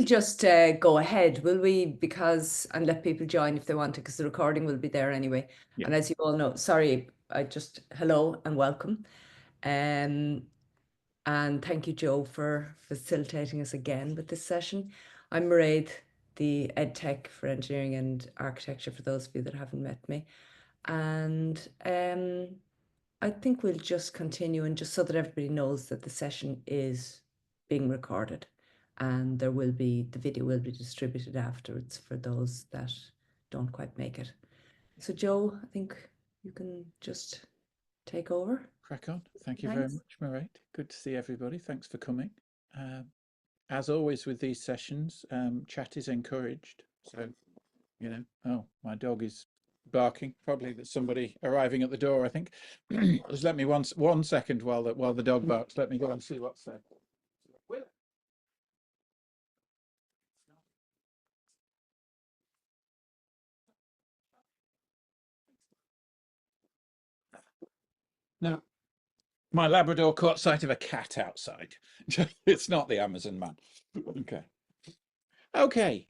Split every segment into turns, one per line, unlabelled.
we'll just go ahead, will we? Because and let people join if they want to, because the recording will be there anyway.
Yeah.
And as you all know, sorry, hello and welcome. Um, and thank you, Joe, for facilitating us again with this session. I'm Mairead, the EdTech for Engineering and Architecture, for those of you that haven't met me. And I think we'll just continue, and just so that everybody knows that the session is being recorded and the video will be distributed afterwards for those that don't quite make it. So Joe, I think you can just take over.
Crack on. Thank you very
Thanks.
much, Mairead. Good to see everybody. Thanks for coming. As always with these sessions, chat is encouraged. So, oh, my dog is barking. Probably there's somebody arriving at the door, I think. Just let me one second while the dog barks. Let me go and see what's there. No, my Labrador caught sight of a cat outside. It's not the Amazon man. Okay. Okay.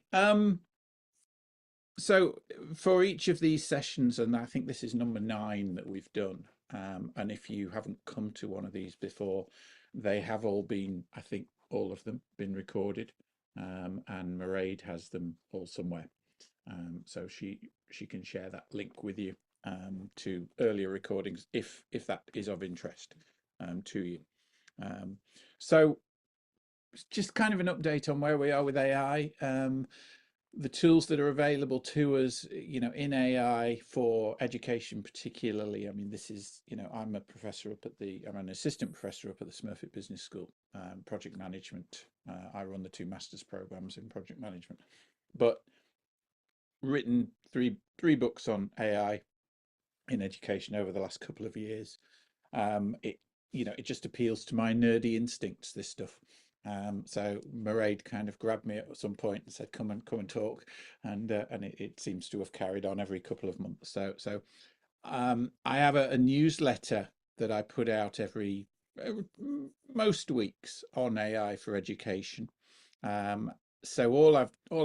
So for each of these sessions, and I think this is number 9 that we've done, and if you haven't come to one of these before, they have all been, I think all of them been recorded, and Mairead has them all somewhere. So she can share that link with you to earlier recordings if that is of interest to you. So just kind of an update on where we are with AI. The tools that are available to us, in AI for education particularly. I mean, this is, I'm an assistant professor up at the Smurfit Business School, project management. I run the 2 master's programs in project management, but written three books on AI in education over the last couple of years. It just appeals to my nerdy instincts, this stuff. So Mairead kind of grabbed me at some point and said, "Come and talk," and it seems to have carried on every couple of months. So I have a newsletter that I put out every most weeks on AI for education. So all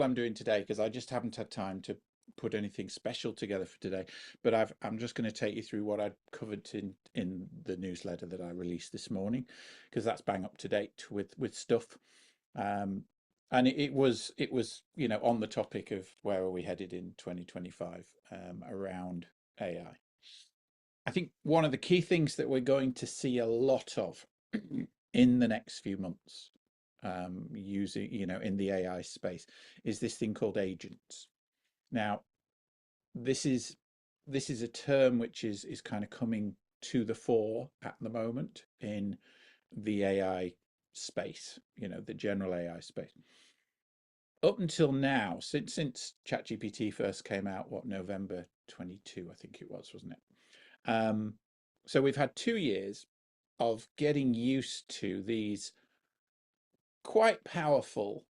I'm doing today, because I just haven't had time to put anything special together for today, but I'm just going to take you through what I covered in the newsletter that I released this morning, because that's bang up to date with stuff. And it was on the topic of where are we headed in 2025 around AI. I think one of the key things that we're going to see a lot of in the next few months, using, in the AI space, is this thing called agents. Now, this is a term which is kind of coming to the fore at the moment in the AI space, the general AI space. Up until now, since ChatGPT first came out, November 22, I think it was, wasn't it? So we've had 2 years of getting used to these quite powerful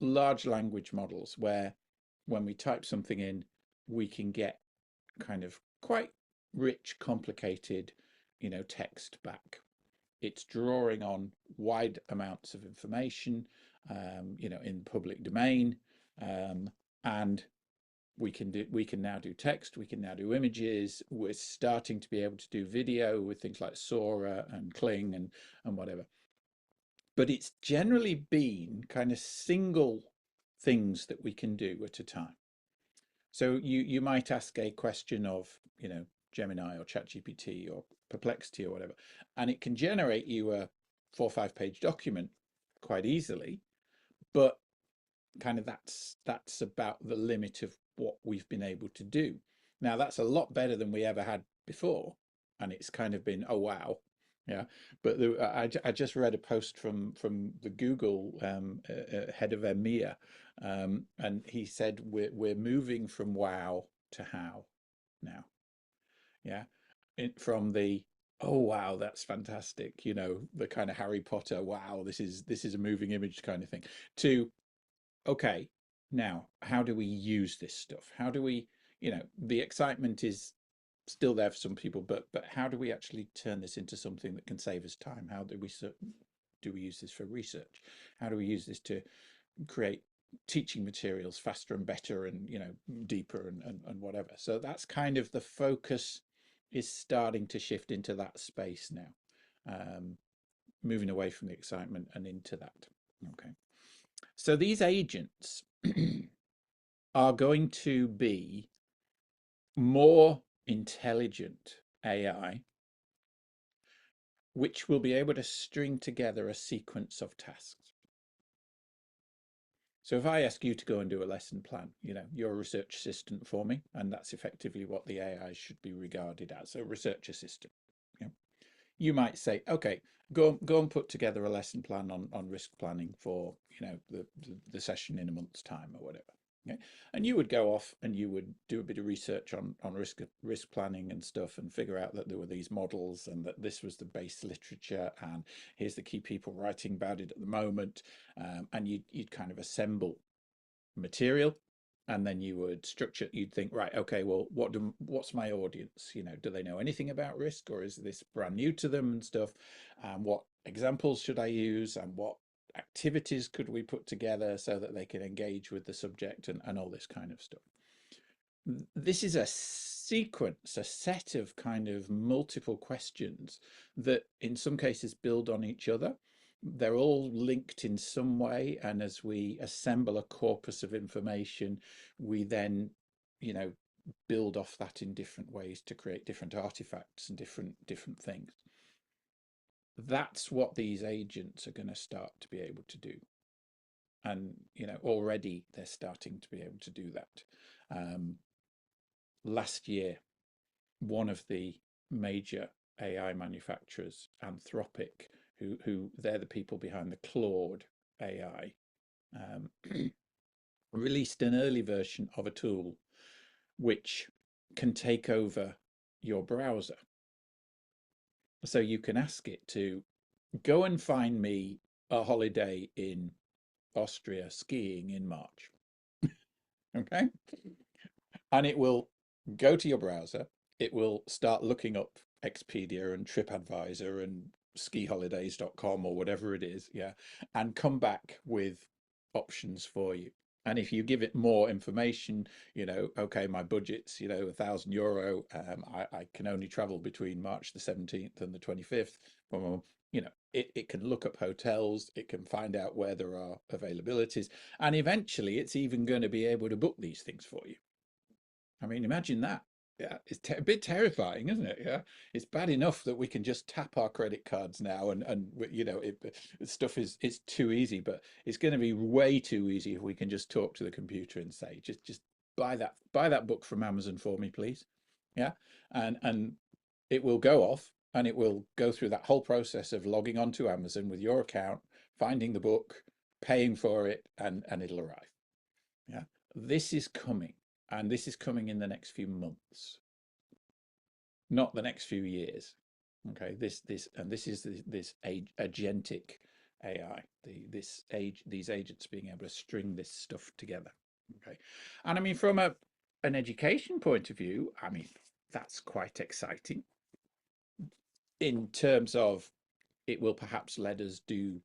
large language models where when we type something in, we can get kind of quite rich, complicated, text back. It's drawing on wide amounts of information, in public domain, and we can now do text, we can now do images. We're starting to be able to do video with things like Sora and Kling and whatever. But it's generally been kind of single things that we can do at a time. So you might ask a question of, Gemini or ChatGPT or Perplexity or whatever, and it can generate you a 4 or 5 page document quite easily, but kind of that's about the limit of what we've been able to do. Now that's a lot better than we ever had before, and it's kind of been, oh wow, yeah. But I just read a post from the Google head of EMEA, and he said we're moving from wow to how now, yeah, from the oh wow that's fantastic, the kind of Harry Potter wow this is a moving image kind of thing, to okay, now how do we use this stuff? How do we, the excitement is still there for some people, but how do we actually turn this into something that can save us time? How do we use this for research? How do we use this to create teaching materials faster and better and deeper and whatever. So that's kind of the focus is starting to shift into that space now, moving away from the excitement and into that. Okay. So these agents are going to be more intelligent AI, which will be able to string together a sequence of tasks. So if I ask you to go and do a lesson plan, you're a research assistant for me, and that's effectively what the AI should be regarded as, a research assistant. Yeah. You might say, okay, go and put together a lesson plan on risk planning for the session in a month's time or whatever. Okay. And you would go off and you would do a bit of research on risk planning and stuff and figure out that there were these models and that this was the base literature and here's the key people writing about it at the moment. And you'd kind of assemble material, and then you would structure. You'd think, right, okay, well, what's my audience? Do they know anything about risk, or is this brand new to them and stuff? And what examples should I use, and what activities could we put together so that they can engage with the subject and all this kind of stuff. This is a sequence, a set of kind of multiple questions that in some cases build on each other. They're all linked in some way, and as we assemble a corpus of information, we then, build off that in different ways to create different artifacts and different things. That's what these agents are going to start to be able to do. And already they're starting to be able to do that. Last year, one of the major AI manufacturers, Anthropic, who they're the people behind the Claude AI, released an early version of a tool which can take over your browser. So you can ask it to go and find me a holiday in Austria skiing in March. Okay. And it will go to your browser. It will start looking up Expedia and TripAdvisor and skiholidays.com or whatever it is, yeah, and come back with options for you. And if you give it more information, okay, my budget's, €1,000. I can only travel between March the 17th and the 25th. It can look up hotels, it can find out where there are availabilities, and eventually it's even going to be able to book these things for you. I mean, imagine that. Yeah, it's a bit terrifying, isn't it? Yeah, it's bad enough that we can just tap our credit cards now, and stuff is it's too easy, but it's going to be way too easy if we can just talk to the computer and say, just buy that book from Amazon for me, please. Yeah, and it will go off and it will go through that whole process of logging onto Amazon with your account, finding the book, paying for it, and it'll arrive. Yeah, this is coming. And this is coming in the next few months, not the next few years. Okay, this is this agentic AI, these agents being able to string this stuff together. Okay, and I mean from an education point of view, I mean that's quite exciting in terms of it will perhaps let us do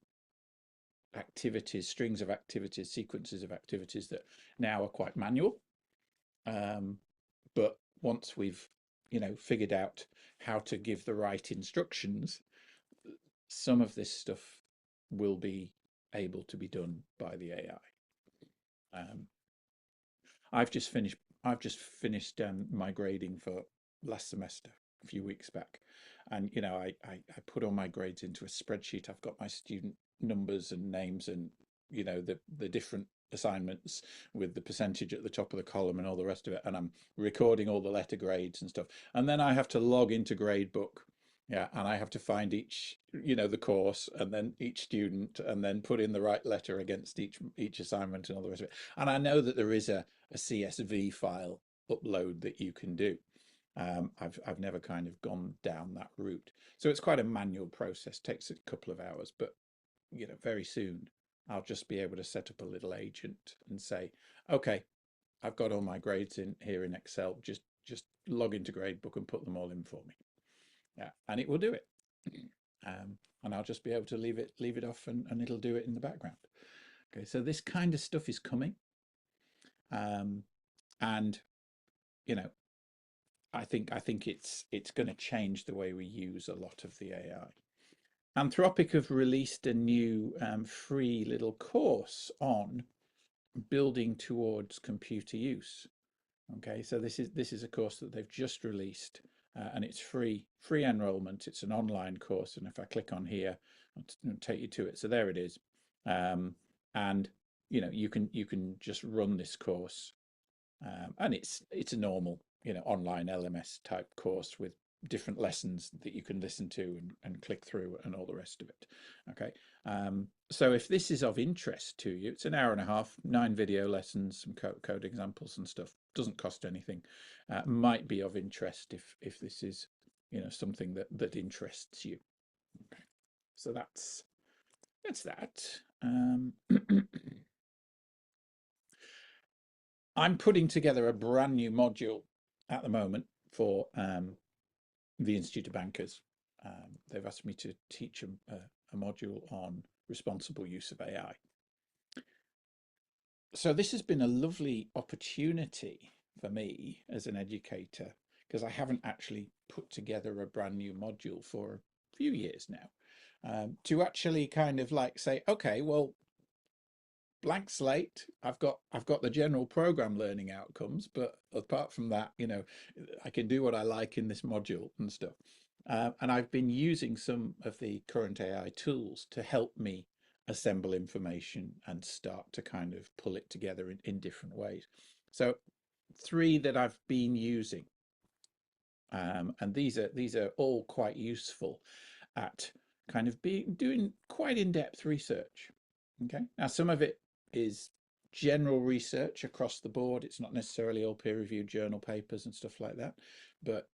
activities, strings of activities, sequences of activities that now are quite manual. But once we've, figured out how to give the right instructions, some of this stuff will be able to be done by the AI. I've just finished. I've just finished my grading for last semester a few weeks back, and I put all my grades into a spreadsheet. I've got my student numbers and names, and the different assignments with the percentage at the top of the column and all the rest of it, and I'm recording all the letter grades and stuff, and then I have to log into Gradebook. Yeah, and I have to find each, the course and then each student and then put in the right letter against each assignment and all the rest of it. And I know that there is a CSV file upload that you can do. I've never kind of gone down that route. So it's quite a manual process, takes a couple of hours, but very soon I'll just be able to set up a little agent and say, okay, I've got all my grades in here in Excel, just log into Gradebook and put them all in for me. Yeah, and it will do it. And I'll just be able to leave it off and it'll do it in the background. Okay, so this kind of stuff is coming, um, and you know, I think it's going to change the way we use a lot of the AI. Anthropic have released a new free little course on building towards computer use. Okay, so this is a course that they've just released, and it's free enrollment. It's an online course, and if I click on here, it'll take you to it. So there it is, and you can just run this course, and it's a normal online LMS type course with different lessons that you can listen to and click through and all the rest of it. Okay, so if this is of interest to you, it's an hour and a half, 9 video lessons, some code examples and stuff. Doesn't cost anything. Might be of interest if this is something that interests you. Okay, so that's that. I'm putting together a brand new module at the moment for the Institute of Bankers. They've asked me to teach a module on responsible use of AI. So this has been a lovely opportunity for me as an educator, because I haven't actually put together a brand new module for a few years now, to actually kind of like say, okay, well, blank slate. I've got the general program learning outcomes, but apart from that, I can do what I like in this module and stuff. And I've been using some of the current AI tools to help me assemble information and start to kind of pull it together in different ways. So 3 that I've been using, and these are all quite useful at kind of doing quite in-depth research. Okay, now some of it is general research across the board. It's not necessarily all peer-reviewed journal papers and stuff like that, but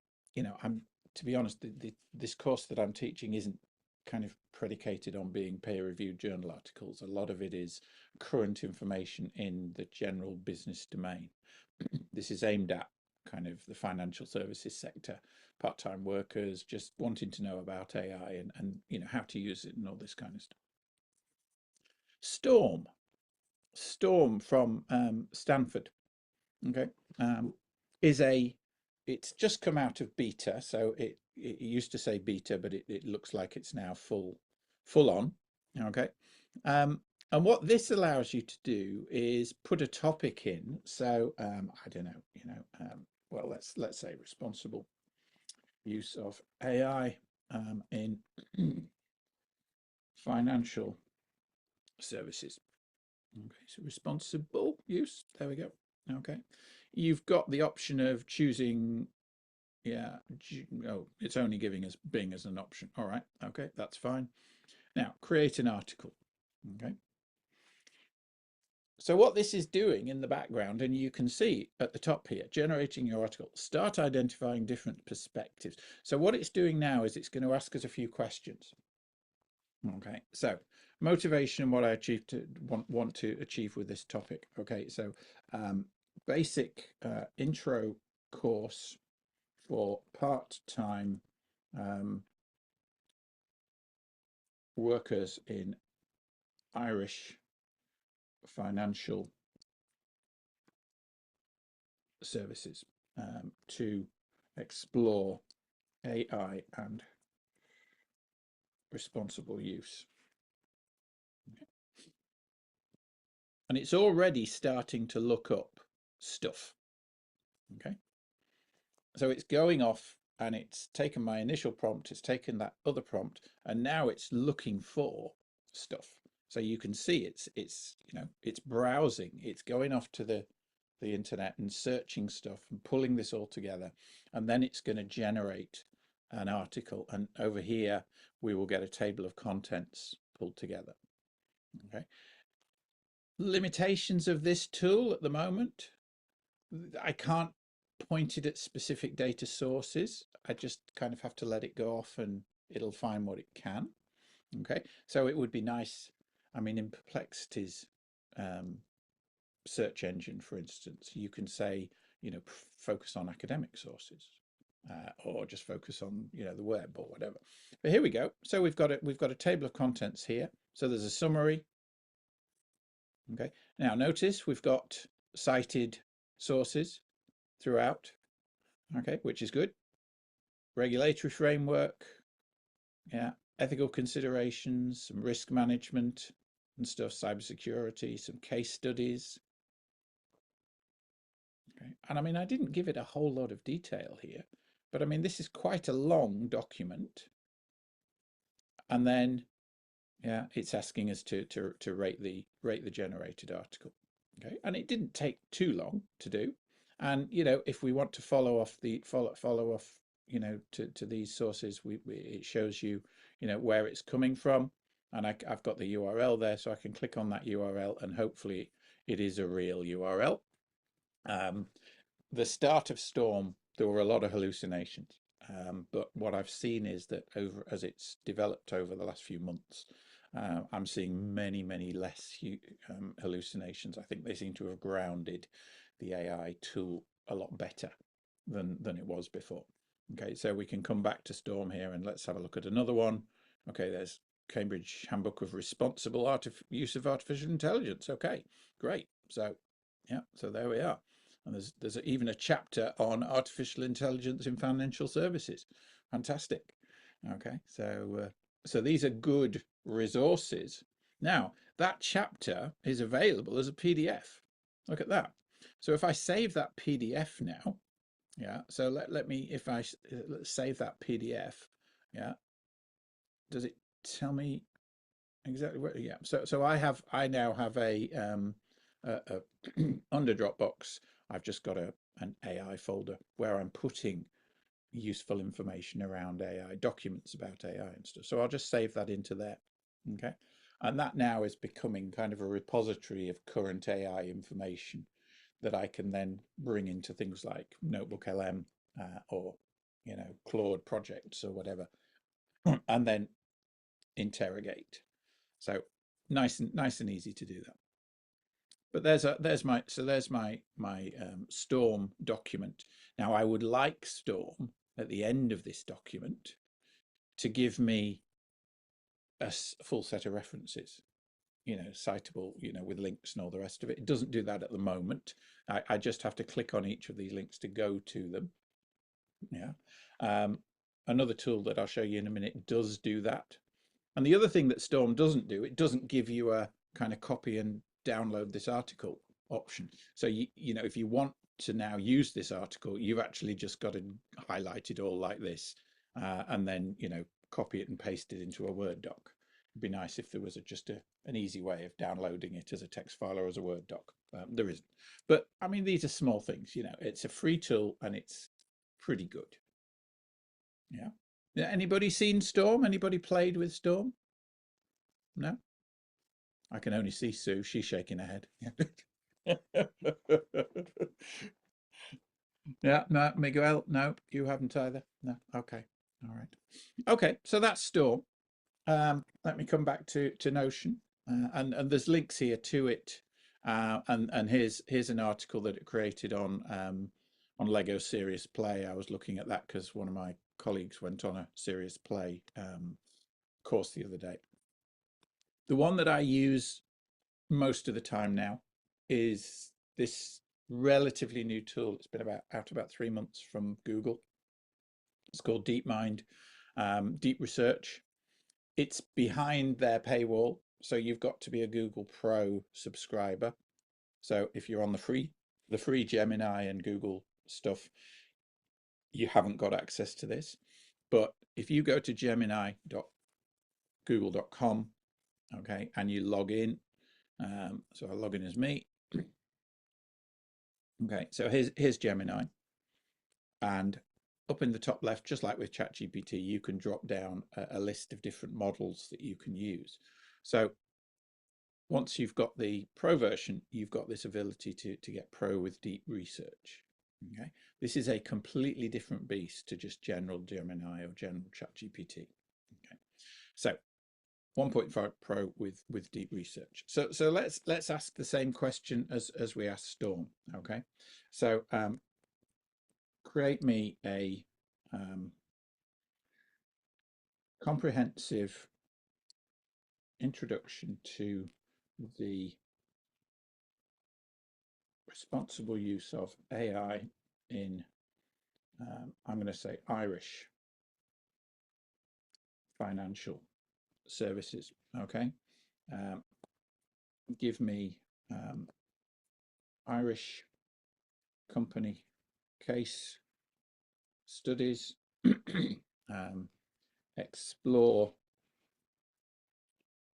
I'm to be honest, this course that I'm teaching isn't kind of predicated on being peer-reviewed journal articles. A lot of it is current information in the general business domain. This is aimed at kind of the financial services sector, part-time workers just wanting to know about AI and how to use it and all this kind of stuff. Storm from Stanford, okay, is it's just come out of beta, so it used to say beta, but it looks like it's now full on. Okay, and what this allows you to do is put a topic in. So I don't know, well, let's say responsible use of AI in financial services. Okay, so responsible use. There we go. Okay, you've got the option of choosing. Yeah, oh, it's only giving us Bing as an option. All right, okay, that's fine. Now, create an article. Okay. So what this is doing in the background, and you can see at the top here, generating your article, start identifying different perspectives. So what it's doing now is it's going to ask us a few questions. Okay, so motivation and what I want to achieve with this topic. Okay, so basic intro course for part-time workers in Irish financial services, to explore AI and responsible use. And it's already starting to look up stuff. Okay, so it's going off and it's taken my initial prompt, it's taken that other prompt, and now it's looking for stuff. So you can see it's browsing, it's going off to the internet and searching stuff and pulling this all together, and then it's going to generate an article, and over here we will get a table of contents pulled together. Okay, limitations of this tool at the moment, I can't point it at specific data sources. I just kind of have to let it go off and it'll find what it can. Okay, so it would be nice, I mean, in Perplexity's search engine, for instance, you can say, focus on academic sources, or just focus on, the web or whatever. But here we go. So we've got a table of contents here. So there's a summary, Okay, now notice we've got cited sources throughout, okay, which is good. Regulatory framework, yeah, ethical considerations, some risk management and stuff, cybersecurity, some case studies. Okay, and I mean, I didn't give it a whole lot of detail here, but I mean, this is quite a long document. And then, yeah, it's asking us to rate the generated article. Okay, and it didn't take too long to do. And if we want to follow off, to these sources, it shows you, where it's coming from, and I've got the URL there, so I can click on that URL, and hopefully it is a real URL. The start of Storm, there were a lot of hallucinations. But what I've seen is that as it's developed over the last few months, I'm seeing many, many less hallucinations. I think they seem to have grounded the AI tool a lot better than it was before. Okay, so we can come back to Storm here and let's have a look at another one. Okay, there's Cambridge Handbook of Responsible Use of Artificial Intelligence. Okay, great. So, yeah, so there we are. And there's even a chapter on artificial intelligence in financial services. Fantastic. Okay, so these are good resources. Now, that chapter is available as a PDF. Look at that. So if I save that PDF now, yeah, so let me, if I let's save that PDF, yeah, does it tell me exactly where? Yeah, so I now have a under Dropbox. I've just got an AI folder where I'm putting useful information around AI, documents about AI and stuff. So I'll just save that into there. Okay. And that now is becoming kind of a repository of current AI information that I can then bring into things like Notebook LM, or Claude projects or whatever, and then interrogate. So nice and easy to do that. But there's my Storm document. Now I would like Storm at the end of this document to give me a full set of references, citable, with links and all the rest of it. It doesn't do that at the moment. I just have to click on each of these links to go to them. Yeah. Another tool that I'll show you in a minute does do that. And the other thing that Storm doesn't do, it doesn't give you a kind of copy and download this article option. So if you want to now use this article, you've actually just got to highlight it all like this, and then copy it and paste it into a Word doc. It'd be nice if there was just an easy way of downloading it as a text file or as a Word doc. There isn't. But I mean, these are small things. It's a free tool and it's pretty good. Yeah. Anybody seen Storm? Anybody played with Storm? No? I can only see Sue. She's shaking her head. Yeah, no, Miguel, no, you haven't either. No, okay, all right, okay. So that's Storm. Let me come back to Notion, and there's links here to it. And here's an article that it created on Lego Serious Play. I was looking at that because one of my colleagues went on a Serious Play course the other day. The one that I use most of the time now is this relatively new tool. It's been out about 3 months from Google. It's called DeepMind, Deep Research. It's behind their paywall, so you've got to be a Google Pro subscriber. So if you're on the free Gemini and Google stuff, you haven't got access to this. But if you go to gemini.google.com, okay, and you log in, so I'll log in as me. Okay, so here's Gemini, and up in the top left, just like with ChatGPT, you can drop down a list of different models that you can use. So once you've got the Pro version, you've got this ability to get Pro with deep research. Okay, this is a completely different beast to just general Gemini or general ChatGPT. Okay, so 1.5 Pro with deep research. So let's ask the same question as we asked Storm. Okay, so create me a comprehensive introduction to the responsible use of AI in, I'm going to say Irish financial services. Okay. Um, give me Irish company case studies, um, explore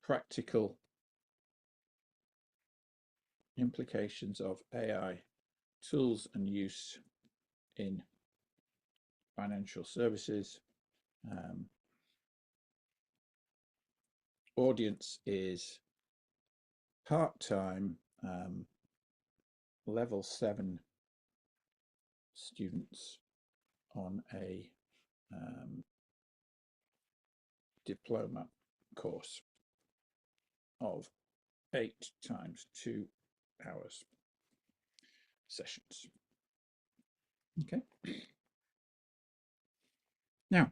practical implications of AI tools and use in financial services. Um, audience is part-time, level 7 students on a diploma course of 8 times 2 hours sessions. Okay. Now,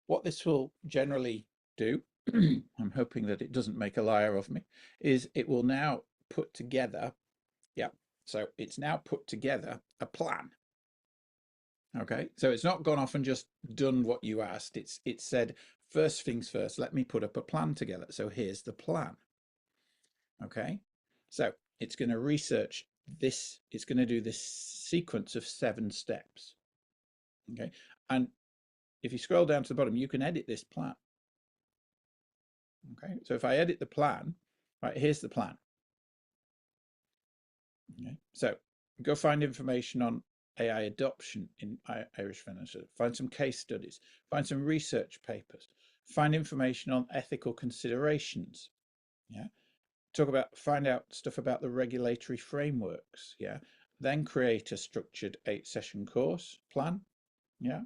what this will generally do, I'm hoping that it doesn't make a liar of me, is it will now put together, yeah, so it's now put together a plan. Okay, so it's not gone off and just done what you asked. It's said, first things first, let me put up a plan together. So here's the plan. Okay, so it's going to research this, it's going to do this sequence of 7 steps. Okay, and if you scroll down to the bottom, you can edit this plan. Okay, so if I edit the plan, right, here's the plan. Okay, so go find information on AI adoption in Irish financial, find some case studies, find some research papers, find information on ethical considerations. Yeah, find out stuff about the regulatory frameworks. Yeah, then create a structured 8-session course plan. Yeah,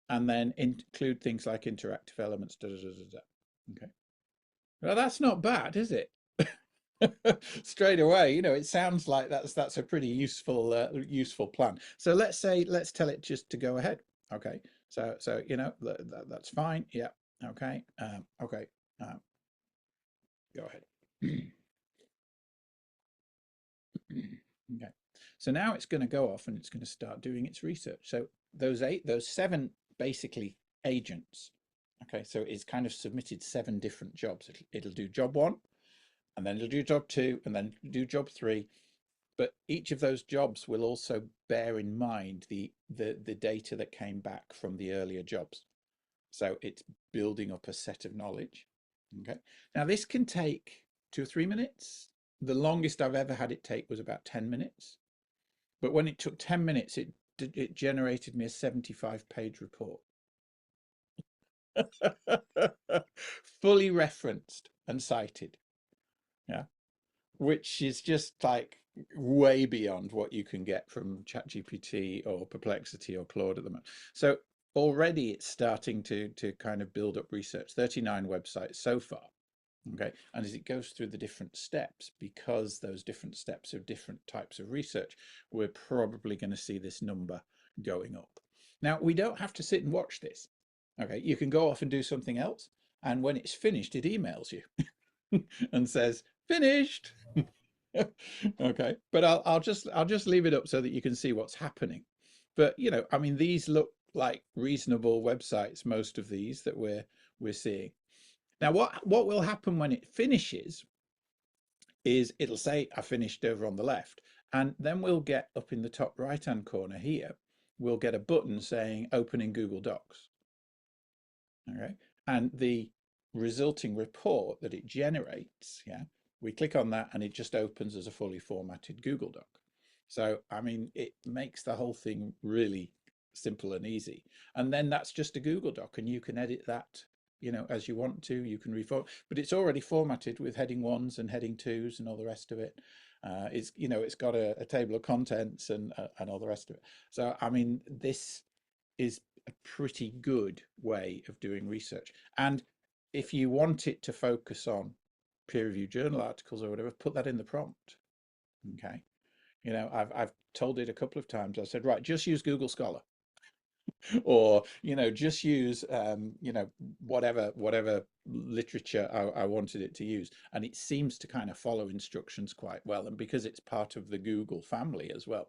and then include things like interactive elements. Da, da, da, da, da. Okay, well, that's not bad, is it? Straight away, it sounds like that's a pretty useful plan. So let's tell it just to go ahead. Okay, so that's fine. Yeah. Okay. Okay. Um, go ahead. Okay. So now it's going to go off and it's going to start doing its research. So those 7 basically agents. Okay, so it's kind of submitted 7 different jobs. It'll do job 1, and then it'll do job 2, and then do job 3. But each of those jobs will also bear in mind the data that came back from the earlier jobs. So it's building up a set of knowledge. Okay. Now this can take 2 or 3 minutes. The longest I've ever had it take was about 10 minutes. But when it took 10 minutes, it generated me a 75-page report. Fully referenced and cited. Yeah. Which is just like way beyond what you can get from ChatGPT or Perplexity or Claude at the moment. So already it's starting to kind of build up research. 39 websites so far. Okay, and as it goes through the different steps, because those different steps are different types of research, we're probably going to see this number going up. Now, we don't have to sit and watch this. Okay, you can go off and do something else, and when it's finished, it emails you and says finished. Okay, but I'll just leave it up so that you can see what's happening. But I mean, these look like reasonable websites, most of these that we're seeing. Now, what will happen when it finishes is it'll say I finished over on the left, and then we'll get up in the top right hand corner here, we'll get a button saying open in Google Docs. Okay, and the resulting report that it generates, yeah, we click on that and it just opens as a fully formatted Google Doc. So I mean, it makes the whole thing really simple and easy. And then that's just a Google Doc, and you can edit that as you want to. You can reform, but it's already formatted with heading 1s and heading 2s and all the rest of it. It's got a table of contents and all the rest of it. So I mean, this is a pretty good way of doing research. And if you want it to focus on peer-reviewed journal articles or whatever, put that in the prompt. Okay, I've told it a couple of times. I said, right, just use Google Scholar. or just use whatever literature I wanted it to use, and it seems to kind of follow instructions quite well. And because it's part of the Google family as well,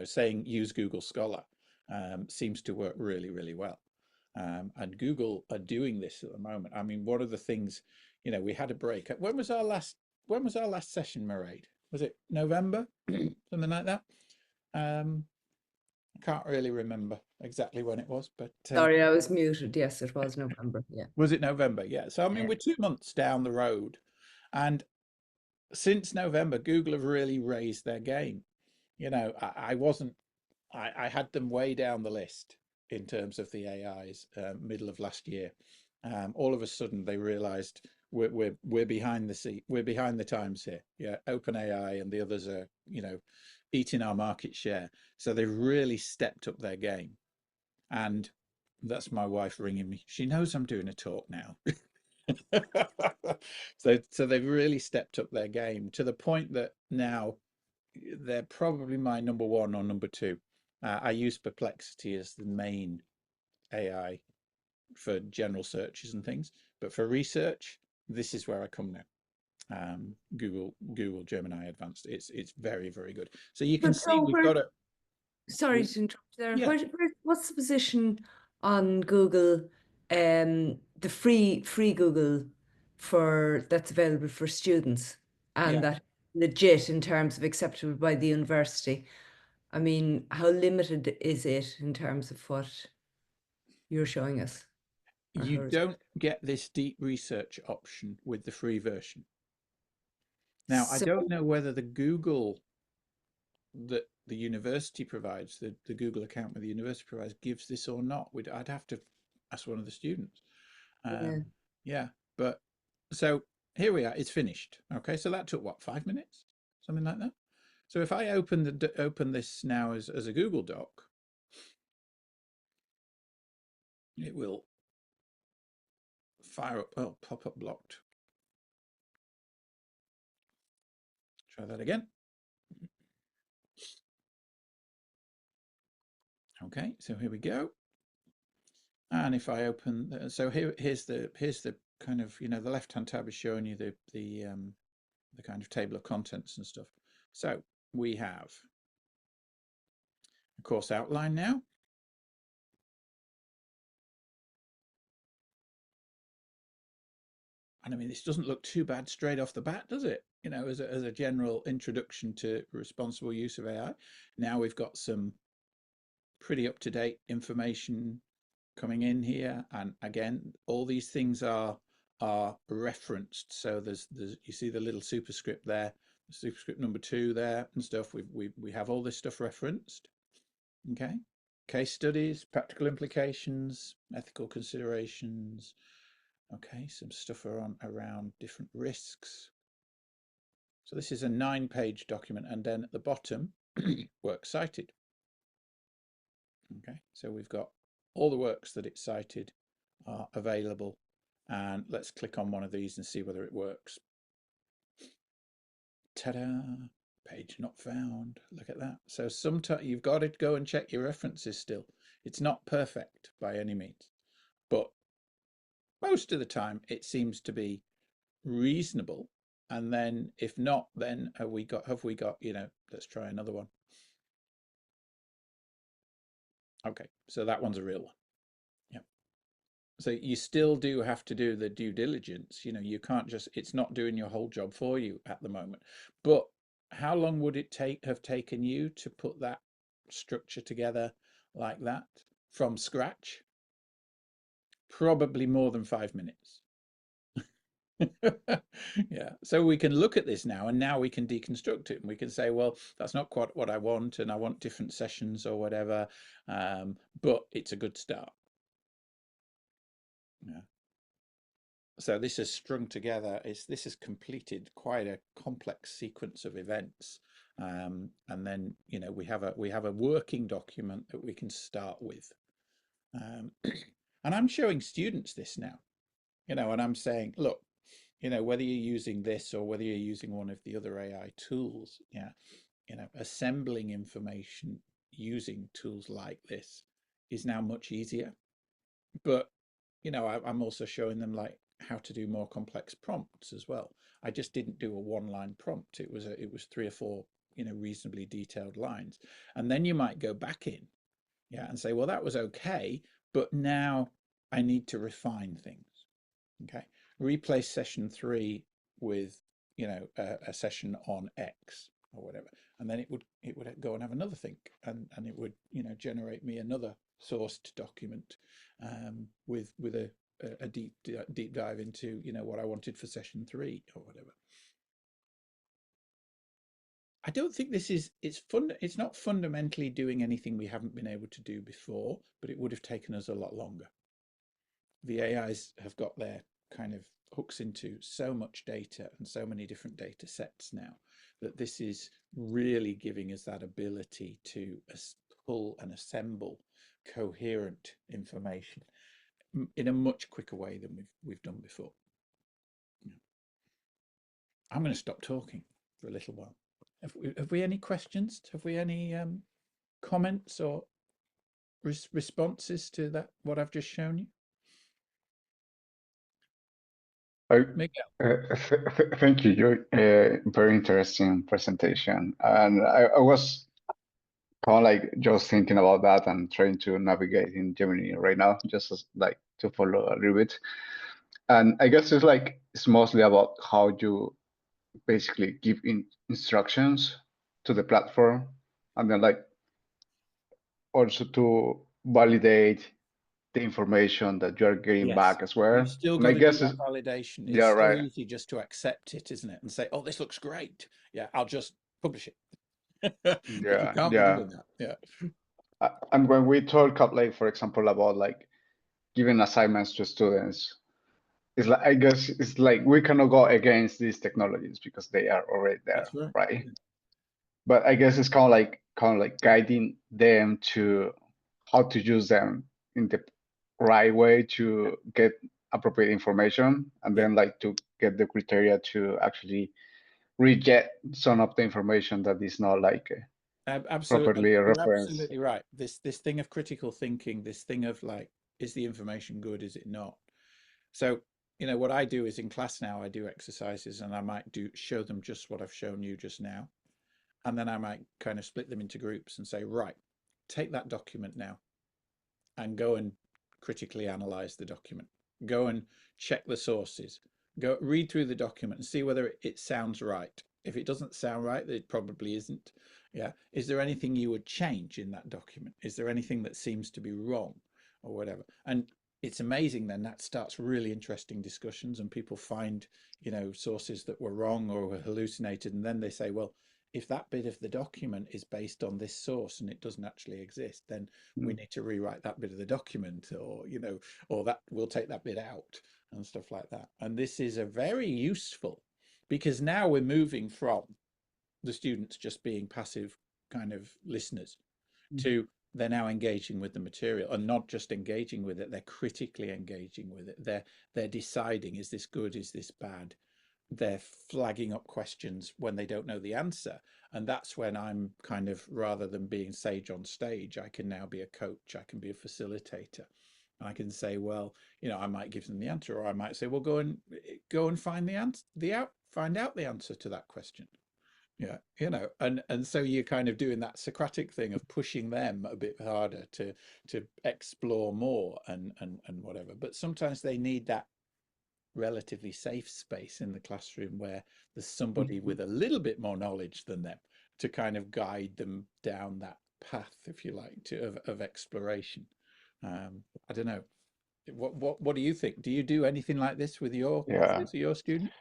saying use Google Scholar seems to work really, really well. And Google are doing this at the moment. I mean, one of the things, we had a break. When was our last session, Mairead? Was it November? Something like that? Um, I can't really remember exactly when it was, but
Sorry, I was muted. Yes, it was November. Yeah.
was it November? Yeah. So I mean,
Yeah.
we're 2 months down the road, and since November, Google have really raised their game. I wasn't. I had them way down the list in terms of the AIs middle of last year. All of a sudden, they realised we're behind the seat. We're behind the times here. Yeah, OpenAI and the others are eating our market share. So they've really stepped up their game. And that's my wife ringing me. She knows I'm doing a talk now. So they've really stepped up their game to the point that now they're probably my number one or number two. I use Perplexity as the main AI for general searches and things, but for research, this is where I come now. Google Gemini Advanced. It's very, very good. So you can
But
see
so
we've
where,
got a
sorry
we,
to interrupt there.
yeah,
What's the position on Google, the free Google for that's available for students and
yeah.
that legit in terms of acceptable by the university? I mean, how limited is it in terms of what you're showing us or
You
hers?
don't get this deep research option with the free version. Now, I
So
don't know whether the Google that the university provides, the Google account that the university provides, gives this or not. I'd have to ask one of the students.
yeah.
Um, yeah, but so here we are. It's finished. Okay, so that took what, 5 minutes, something like that. So if I open this now as a Google Doc, it will fire up. Oh, pop up blocked. Try that again. Okay, so here we go. And if I open, so here's the kind of the left-hand tab is showing you the kind of table of contents and stuff. So we have a course outline now. And I mean, this doesn't look too bad straight off the bat, does it? As a general introduction to responsible use of AI. Now we've got some pretty up-to-date information coming in here. And again, all these things are referenced. So there's you see the little superscript there, superscript number 2 there and stuff. We have all this stuff referenced. Okay. Case studies, practical implications, ethical considerations. Okay, some stuff around different risks. So this is a 9-page document, and then at the bottom, works cited. Okay, so we've got all the works that it cited are available, and let's click on one of these and see whether it works. Ta-da! Page not found. Look at that. So sometimes you've got to go and check your references still. It's not perfect by any means, but most of the time it seems to be reasonable. And then if not, then have we got, let's try another one. Okay, so that one's a real one. Yeah. So you still do have to do the due diligence. You can't just, it's not doing your whole job for you at the moment. But how long would it have taken you to put that structure together like that from scratch? Probably more than 5 minutes. Yeah, so we can look at this now, and now we can deconstruct it, and we can say, well, that's not quite what I want, and I want different sessions or whatever, but it's a good start. Yeah. So this has strung together. This has completed quite a complex sequence of events, and then we have a working document that we can start with, and I'm showing students this now, and I'm saying, look, whether you're using this or whether you're using one of the other AI tools, yeah, assembling information using tools like this is now much easier. But I'm also showing them like how to do more complex prompts as well. I just didn't do a one-line prompt. It was three or four, reasonably detailed lines. And then you might go back in, yeah, and say, well, that was okay, but now I need to refine things. Okay. Replace session 3 with, a session on X or whatever. And then it would go and have another think, and it would, generate me another sourced document, with a deep dive into, what I wanted for session 3 or whatever. I don't think it's not fundamentally doing anything we haven't been able to do before, but it would have taken us a lot longer. The AIs have got their kind of hooks into so much data and so many different data sets now that this is really giving us that ability to pull and assemble coherent information in a much quicker way than we've done before. I'm going to stop talking for a little while. Have we any questions? Have we any comments or responses to that, what I've just shown you?
I,
Miguel.
Thank you, Joe. Very interesting presentation. And I was kind of like just thinking about that and trying to navigate in Gemini right now, just like to follow a little bit. And I guess it's mostly about how you basically give instructions to the platform, and then like also to validate the information that you're getting
Yes,
back as well.
you've still
And I
got to do
guess
that validation.
yeah,
It's so
right.
easy just to accept it, isn't it? And say, oh, this looks great. Yeah, I'll just publish it. But you
Yeah,
can't be
yeah.
doing that. Yeah.
And when we talk up, like, for example, about like giving assignments to students, it's like, I guess it's like we cannot go against these technologies because they are already there,
That's right.
right? But I guess it's kind of like guiding them to how to use them in the right way to get appropriate information, and
Yeah.
then like to get the criteria to actually reject some of the information that is not like
Absolutely.
properly
You're
referenced.
absolutely right. This thing of critical thinking, this thing of like, is the information good? Is it not? So, what I do is in class now, I do exercises and I might show them just what I've shown you just now. And then I might kind of split them into groups and say, right, take that document now and go and critically analyze the document. Go and check the sources. Go read through the document and see whether it sounds right. If it doesn't sound right, it probably isn't. Yeah. Is there anything you would change in that document? Is there anything that seems to be wrong or whatever? And it's amazing then that starts really interesting discussions and people find, sources that were wrong or were hallucinated. And then they say, well, if that bit of the document is based on this source and it doesn't actually exist, then we need to rewrite that bit of the document, or or that we'll take that bit out and stuff like that. And this is a very useful, because now we're moving from the students just being passive kind of listeners to they're now engaging with the material, and not just engaging with it, they're critically engaging with it. They're deciding, is this good, is this bad? They're flagging up questions when they don't know the answer. And that's when I'm kind of, rather than being sage on stage, I can now be a coach, I can be a facilitator. I can say, well, I might give them the answer, or I might say, well, go and find the answer, find out the answer to that question. Yeah, and so you're kind of doing that Socratic thing of pushing them a bit harder to explore more and whatever. But sometimes they need that relatively safe space in the classroom where there's somebody with a little bit more knowledge than them to kind of guide them down that path, if you like, of exploration. I don't know. What do you think? Do you do anything like this with your
Yeah.
classes or your students?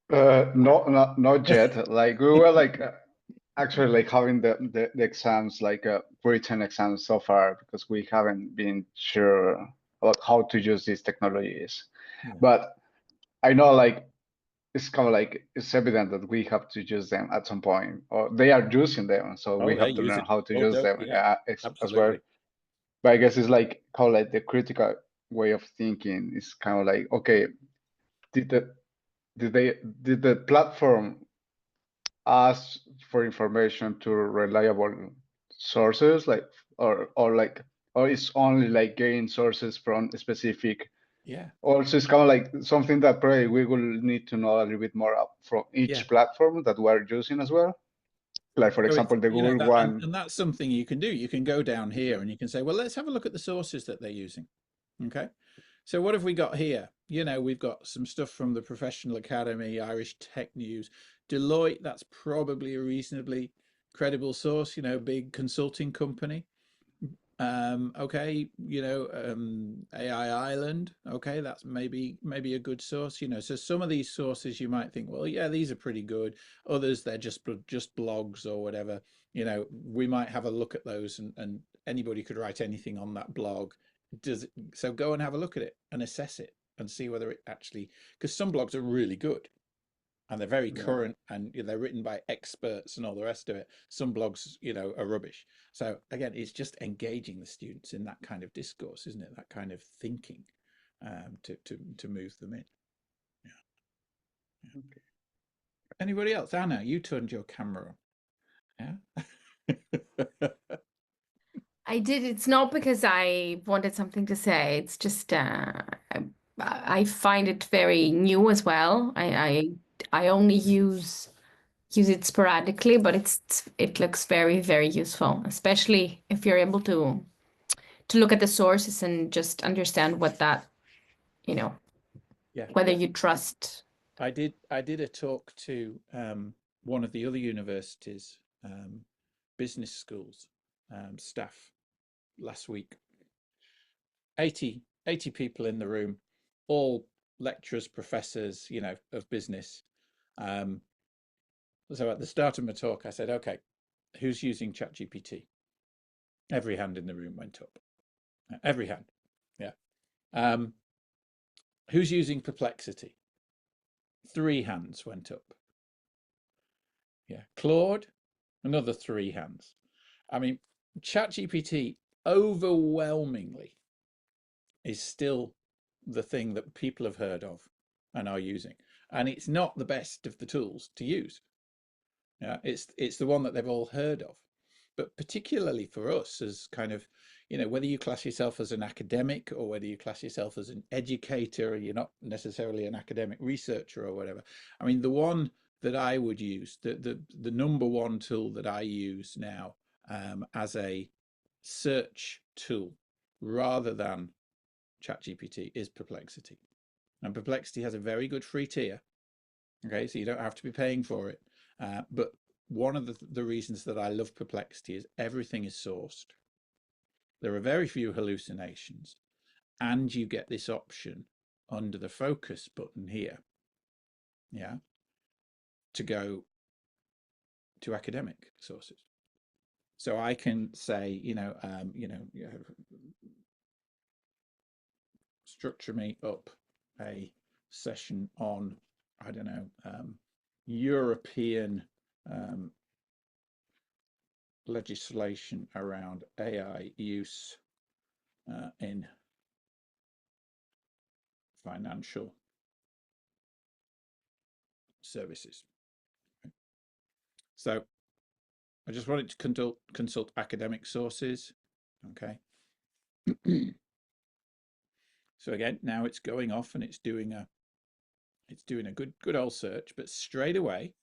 No, not yet. Like we were like actually like having the exams, like written exams so far, because we haven't been sure about how to use these technologies.
Yeah.
But I know like it's kind of like it's evident that we have to use them at some point, or they are using them, so
Oh,
we
they're
have to learn
using.
how to
Oh,
use
don't.
them
Yeah,
as well.
absolutely.
But I guess it's like kind of like the critical way of thinking is kind of like, okay, did the did the platform ask for information to reliable sources, like or like or it's only like getting sources from specific.
Yeah.
Also, it's kind of like something that probably we will need to know a little bit more from
Yeah.
each platform that we're using as well. Like, for
So it's,
example, the
you know,
Google
that,
one.
and that's something you can do. You can go down here and you can say, well, let's have a look at the sources that they're using. Okay. So what have we got here? You know, we've got some stuff from the Professional Academy, Irish Tech News, Deloitte. That's probably a reasonably credible source, you know, big consulting company. Okay, you know, AI Ireland. Okay, that's maybe a good source. You know, so some of these sources you might think, well, yeah, these are pretty good. Others, they're just blogs or whatever. You know, we might have a look at those, and anybody could write anything on that blog. Does it, so go and have a look at it and assess it and see whether it actually, because some blogs are really good and they're very
Yeah.
current, and you know, they're written by experts and all the rest of it. Some blogs, you know, are rubbish. So again, it's just engaging the students in that kind of discourse, isn't it? That kind of thinking, to move them in. Yeah.
Okay.
Anybody else? Anna, you turned your camera on. Yeah.
I did. It's not because I wanted something to say. It's just I find it very new as well. I only use it sporadically, but it looks very, very useful, especially if you're able to look at the sources and just understand what that, you know,
Yeah.
whether you trust.
I did a talk to one of the other universities, business schools, staff last week. 80 people in the room, all lecturers, professors, you know, of business. Um, so at the start of my talk, I said, okay, who's using ChatGPT? Every hand in the room went up. Every hand. Yeah. Um, who's using Perplexity? 3 hands went up. Yeah. Claude, another 3 hands. I mean, ChatGPT overwhelmingly is still the thing that people have heard of and are using. And it's not the best of the tools to use. Yeah, it's the one that they've all heard of. But particularly for us as kind of, you know, whether you class yourself as an academic or whether you class yourself as an educator, you're not necessarily an academic researcher or whatever. I mean, the one that I would use, the number one tool that I use now, as a search tool rather than ChatGPT, is Perplexity. And Perplexity has a very good free tier. Okay, so you don't have to be paying for it. But one of the reasons that I love Perplexity is everything is sourced. There are very few hallucinations, and you get this option under the focus button here, yeah, to go to academic sources. So I can say, structure me up a session on, I don't know, European legislation around AI use in financial services. So I just wanted to consult academic sources. Okay. So again, now it's going off and it's doing a good old search, but straight away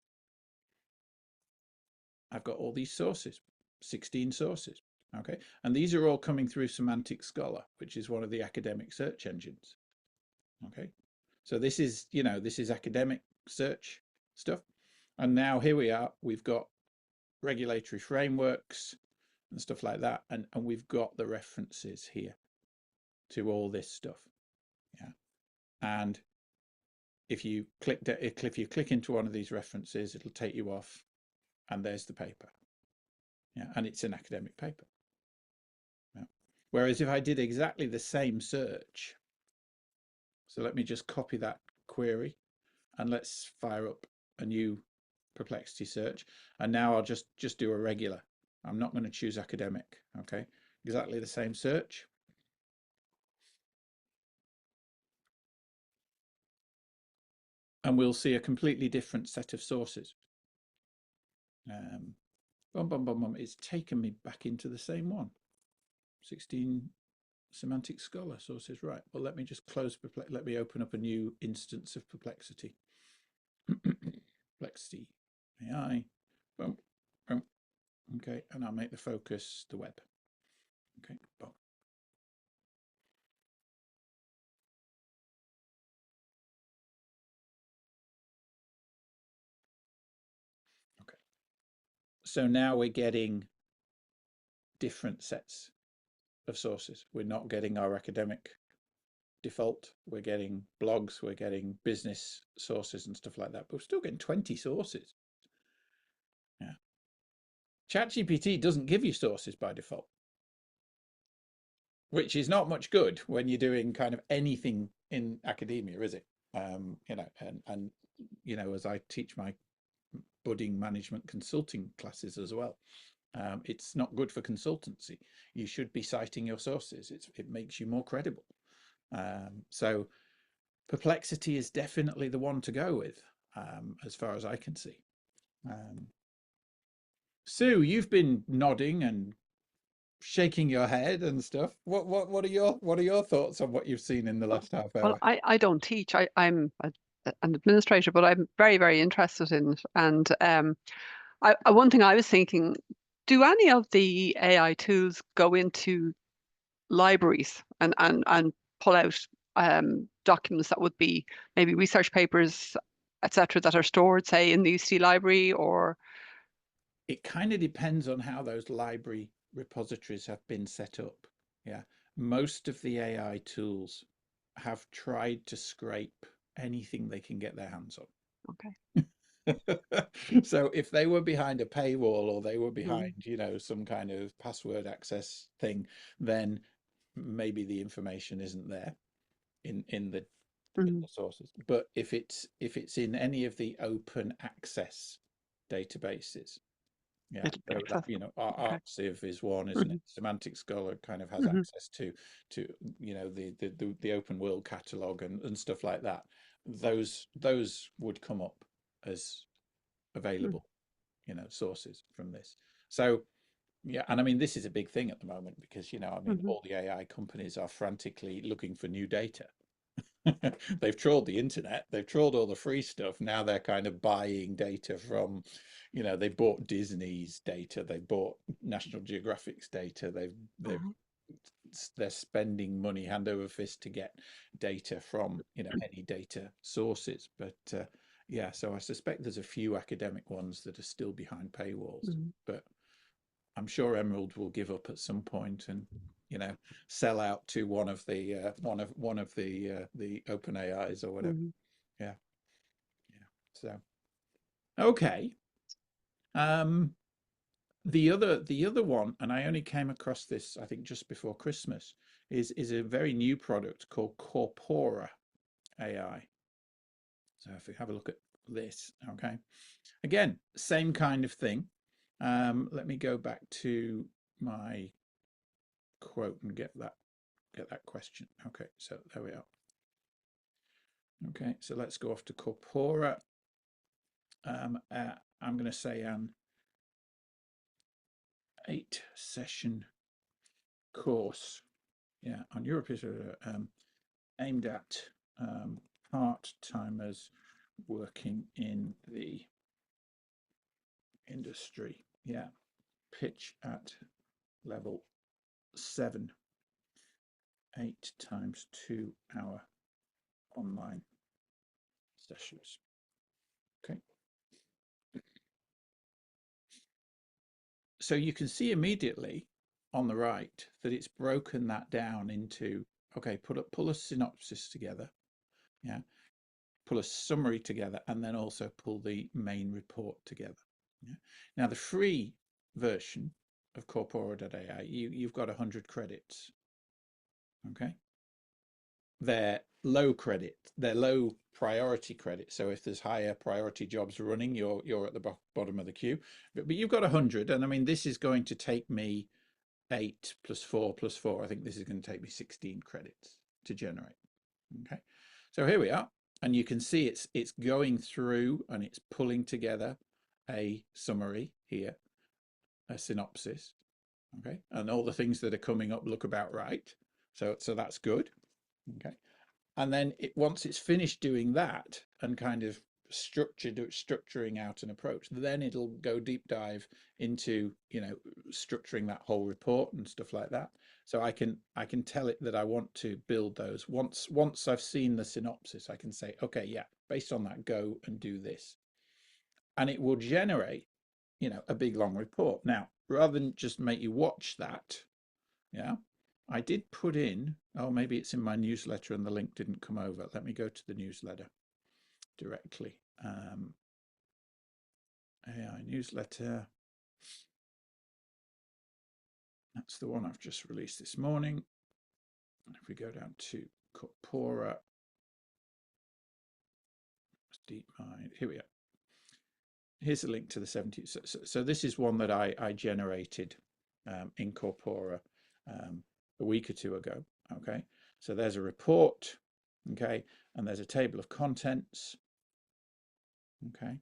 I've got all these sources, 16 sources. Okay. And these are all coming through Semantic Scholar, which is one of the academic search engines. Okay. So this is, this is academic search stuff. And now here we are, we've got regulatory frameworks and stuff like that. And we've got the references here to all this stuff. Yeah. And if you click into one of these references, it'll take you off and there's the paper. Yeah. And it's an academic paper. Yeah. Whereas if I did exactly the same search, so let me just copy that query and let's fire up a new Perplexity search. And now I'll just do a regular. I'm not going to choose academic. Okay. Exactly the same search. And we'll see a completely different set of sources. It's taken me back into the same one. 16 semantic scholar sources. Right. Well, let me just close. Let me open up a new instance of Perplexity. Perplexity AI. Boom. Boom. Okay. And I'll make the focus the web. Okay. Boom. Okay. So now we're getting different sets of sources. We're not getting our academic default. We're getting blogs, we're getting business sources and stuff like that, but we're still getting 20 sources. Yeah. ChatGPT doesn't give you sources by default, which is not much good when you're doing kind of anything in academia, is it? You know, and you know, as I teach my budding management consulting classes as well, it's not good for consultancy. You should be citing your sources. It makes you more credible. So Perplexity is definitely the one to go with, as far as I can see. Sue, you've been nodding and shaking your head and stuff. What are your thoughts on what you've seen in the last half
Well,
hour?
I don't teach. I'm an administrator, but I'm very, very interested in it. And one thing I was thinking, do any of the AI tools go into libraries and pull out documents that would be maybe research papers, etc., that are stored, say, in the UC library? Or
It kind of depends on how those library repositories have been set up. Yeah, most of the AI tools have tried to scrape anything they can get their hands on.
okay.
So if they were behind a paywall or they were
Mm.
behind, you know, some kind of password access thing, then maybe the information isn't there in the
Mm.
sources. But if it's in any of the open access databases, yeah,
It'll be
so that, you
accessible.
know,
Okay.
ArtSiv is one, isn't
Mhm.
it? Semantic Scholar kind of has
Mhm.
access to you know, the open world catalog and stuff like that. Those would come up as available, you know, sources from this. So yeah, and I mean, this is a big thing at the moment because, you know, I mean,
Mhm.
all the AI companies are frantically looking for new data. They've trawled the internet, they've trawled all the free stuff. Now they're kind of buying data from, you know, they bought Disney's data, they bought National Geographic's data,
Uh-huh.
they're spending money hand over fist to get data from, you know, any data sources. But yeah, so I suspect there's a few academic ones that are still behind paywalls,
Mhm.
but I'm sure Emerald will give up at some point and, you know, sell out to one of the the open AIs or whatever.
Mhm.
Yeah, yeah. So okay. Um, the other one, and I only came across this I think just before Christmas, is a very new product called Corpora AI. So if we have a look at this, okay. Again, same kind of thing. Let me go back to my quote and get that question. Okay, so there we are. Okay, so let's go off to Corpora. I'm going to say an 8-session course, yeah, on Europe is aimed at part-timers working in the industry. Yeah, pitch at level 7, 8 times 2-hour online sessions. Okay. So you can see immediately on the right that it's broken that down into, okay, pull a synopsis together, yeah, pull a summary together, and then also pull the main report together. Yeah. Now the free version of Corpora.ai, you've got 100 credits. Okay. They're low credit, they're low priority credit. So if there's higher priority jobs running, you're at the bottom of the queue. But you've got 100, and I mean, this is going to take me 8 plus 4 plus 4. I think this is going to take me 16 credits to generate. Okay, so here we are, and you can see it's going through and it's pulling together a summary here, a synopsis, Okay, and all the things that are coming up look about right. So that's good. Okay, and then once it's finished doing that and kind of structuring out an approach, then it'll go deep dive into, you know, structuring that whole report and stuff like that. So I can tell it that I want to build those. Once I've seen the synopsis, I can say, okay, yeah, based on that, go and do this, and it will generate, you know, a big long report. Now, rather than just make you watch that, yeah, I did put in, oh, maybe it's in my newsletter and the link didn't come over. Let me go to the newsletter directly. AI newsletter. That's the one I've just released this morning. And if we go down to Corpora, DeepMind, here we are. Here's a link to the 70. So this is one that I generated in Corpora a week or two ago. Okay, so there's a report. Okay, and there's a table of contents. Okay,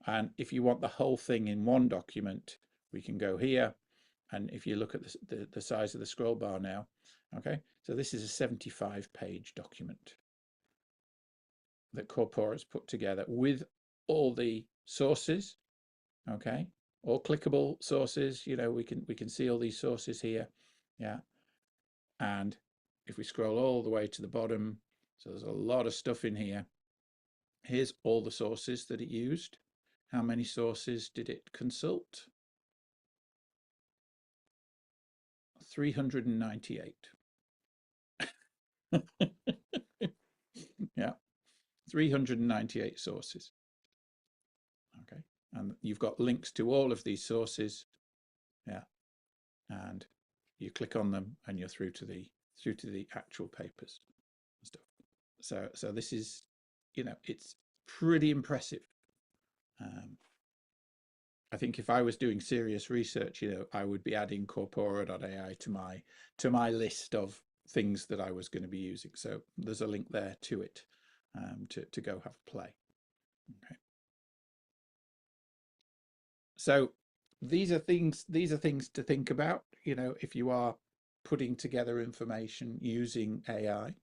and if you want the whole thing in one document, we can go here, and if you look at the size of the scroll bar now, okay, so this is a 75-page document that Corpora has put together with all the sources, okay, all clickable sources. You know, we can see all these sources here, yeah, and if we scroll all the way to the bottom, so there's a lot of stuff in here. Here's all the sources that it used. How many sources did it consult? 398. Yeah, 398 sources. Okay, and you've got links to all of these sources. Yeah, and you click on them and you're through to the actual papers and stuff. So this is, you know, it's pretty impressive. I think if I was doing serious research, you know, I would be adding Corpora.ai to my list of things that I was going to be using. So there's a link there to it, to go have a play. Okay. So these are things to think about, you know, if you are putting together information using AI.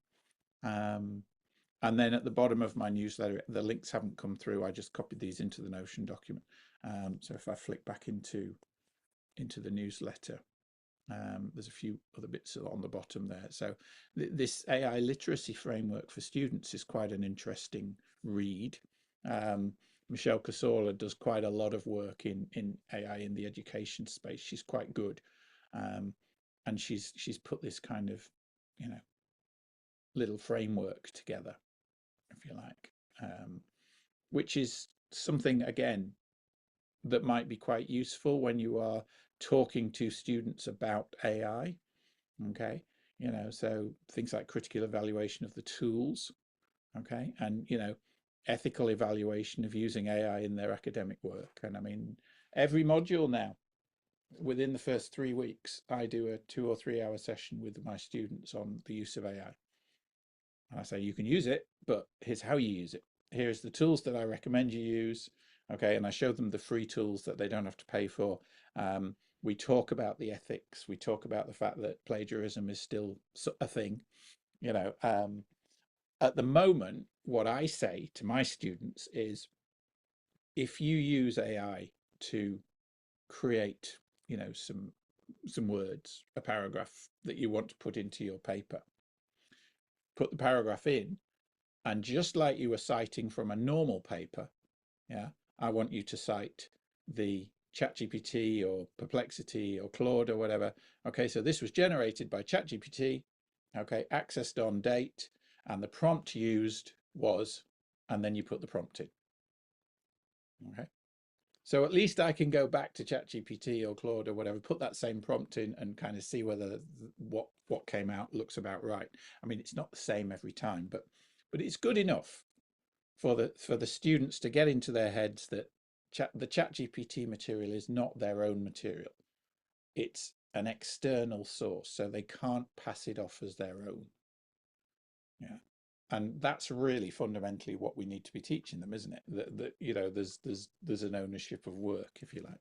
And then at the bottom of my newsletter, the links haven't come through. I just copied these into the Notion document. So if I flick back into the newsletter, there's a few other bits on the bottom there. So this AI literacy framework for students is quite an interesting read. Michelle Casola does quite a lot of work in AI in the education space. She's quite good, and she's put this kind of, you know, little framework together, if you like, which is something, again, that might be quite useful when you are talking to students about AI. Okay, you know, so things like critical evaluation of the tools, okay, and, you know, ethical evaluation of using AI in their academic work. And I mean, every module now, within the first 3 weeks, I do a 2 or 3 hour session with my students on the use of AI. And I say, you can use it, but here's how you use it. Here's the tools that I recommend you use. Okay, and I show them the free tools that they don't have to pay for. We talk about the ethics. We talk about the fact that plagiarism is still a thing. You know, at the moment, what I say to my students is, if you use AI to create, you know, some words, a paragraph that you want to put into your paper, put the paragraph in, and just like you were citing from a normal paper, yeah, I want you to cite the ChatGPT or Perplexity or Claude or whatever. Okay, so this was generated by ChatGPT, okay, accessed on date, and the prompt used was, and then you put the prompt in. Okay, so at least I can go back to ChatGPT or Claude or whatever, put that same prompt in and kind of see whether what came out looks about right. I mean, it's not the same every time, but it's good enough for the students to get into their heads that the ChatGPT material is not their own material. It's an external source, so they can't pass it off as their own. Yeah, and that's really fundamentally what we need to be teaching them, isn't it? That you know, there's an ownership of work, if you like.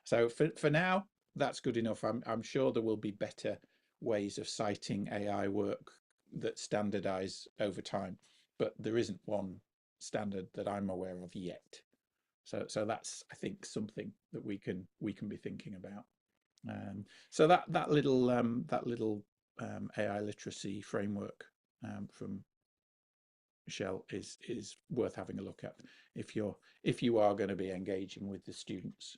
So for now, that's good enough. I'm sure there will be better ways of citing AI work that standardize over time, but there isn't one standard that I'm aware of yet. So that's, I think, something that we can be thinking about. So that little AI literacy framework from Michelle is worth having a look at if you are going to be engaging with the students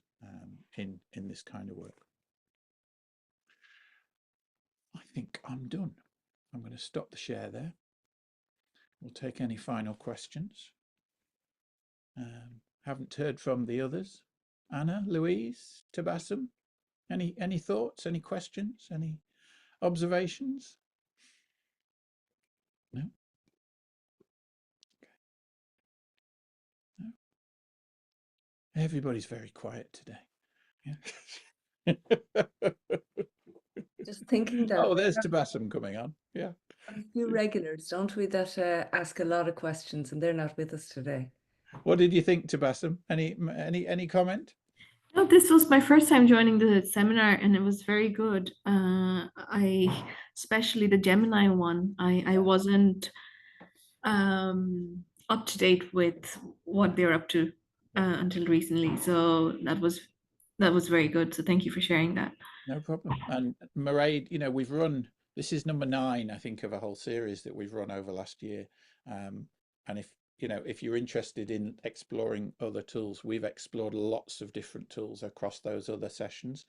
in this kind of work. I think I'm done. I'm going to stop the share there. We'll take any final questions. Haven't heard from the others. Anna, Louise, Tabassum, any thoughts, any questions, any observations? No? Okay. No? Everybody's very quiet today. Yeah.
Just thinking that
Oh, there's Tabassum coming on. Yeah.
a few regulars, don't we, that ask a lot of questions, and they're not with us today.
What did you think, Tabassum? Any comment?
No, this was my first time joining the seminar, and it was very good. Especially the Gemini one. I wasn't up to date with what they're up to until recently, so that was very good. So thank you for sharing that.
No problem. And Mairead, we've run, this is number 9, I think, of a whole series that we've run over last year. And if you're interested in exploring other tools, we've explored lots of different tools across those other sessions.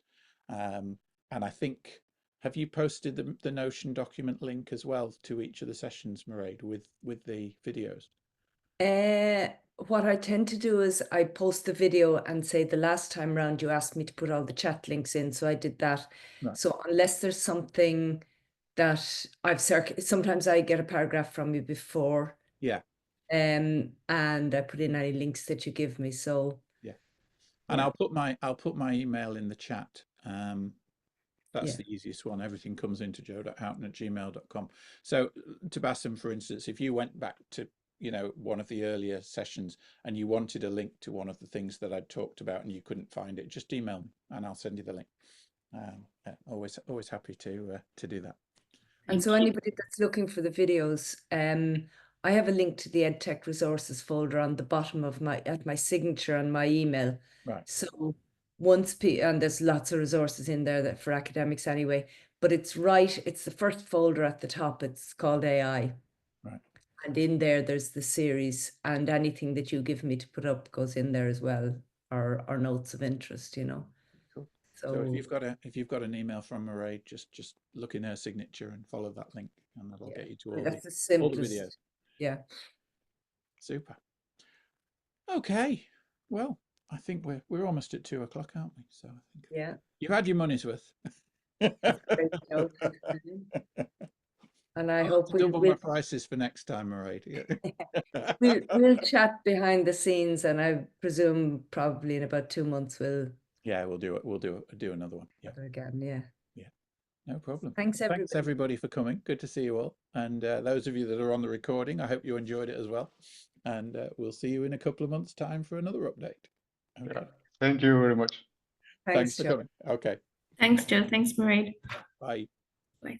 And I think, have you posted the Notion document link as well to each of the sessions, Mairead, with the videos?
What I tend to do is I post the video and say the last time round you asked me to put all the chat links in, so I did that.
Right.
So unless there's something that I've sometimes I get a paragraph from you before.
Yeah.
And I put in any links that you give me. So
yeah. And
yeah.
I'll put my email in the chat. That's
Yeah.
the easiest one. Everything comes into joe.houghton@gmail.com. So Tabassum, for instance, if you went back to one of the earlier sessions and you wanted a link to one of the things that I'd talked about and you couldn't find it, just email me and I'll send you the link. Always happy to do that.
And so anybody that's looking for the videos, I have a link to the EdTech resources folder on the bottom of my signature on my email.
Right.
So and there's lots of resources in there that for academics anyway, but it's the first folder at the top. It's called AI.
Right.
And in there, there's the series, and anything that you give me to put up goes in there as well, or notes of interest,
Cool.
So
if you've got an email from Mairead, just look in her signature and follow that link, and that'll get you to all
that's
the
the simplest.
videos.
Yeah.
Super. Okay. Well, I think we're almost at 2 o'clock, aren't we? So I think you've had your money's worth.
And I hope we'll
double my prices for next time, Mairead. Yeah.
we'll chat behind the scenes, and I presume probably in about 2 months we'll
do it. We'll do another one. Yeah.
Again. Yeah.
No problem.
Thanks
everybody for coming. Good to see you all. And those of you that are on the recording, I hope you enjoyed it as well. And we'll see you in a couple of months' time for another update. Okay.
Yeah. Thank you very much.
Thanks for
Joe.
coming. Okay.
Thanks, Joe. Thanks, Mairead.
Bye.
Bye.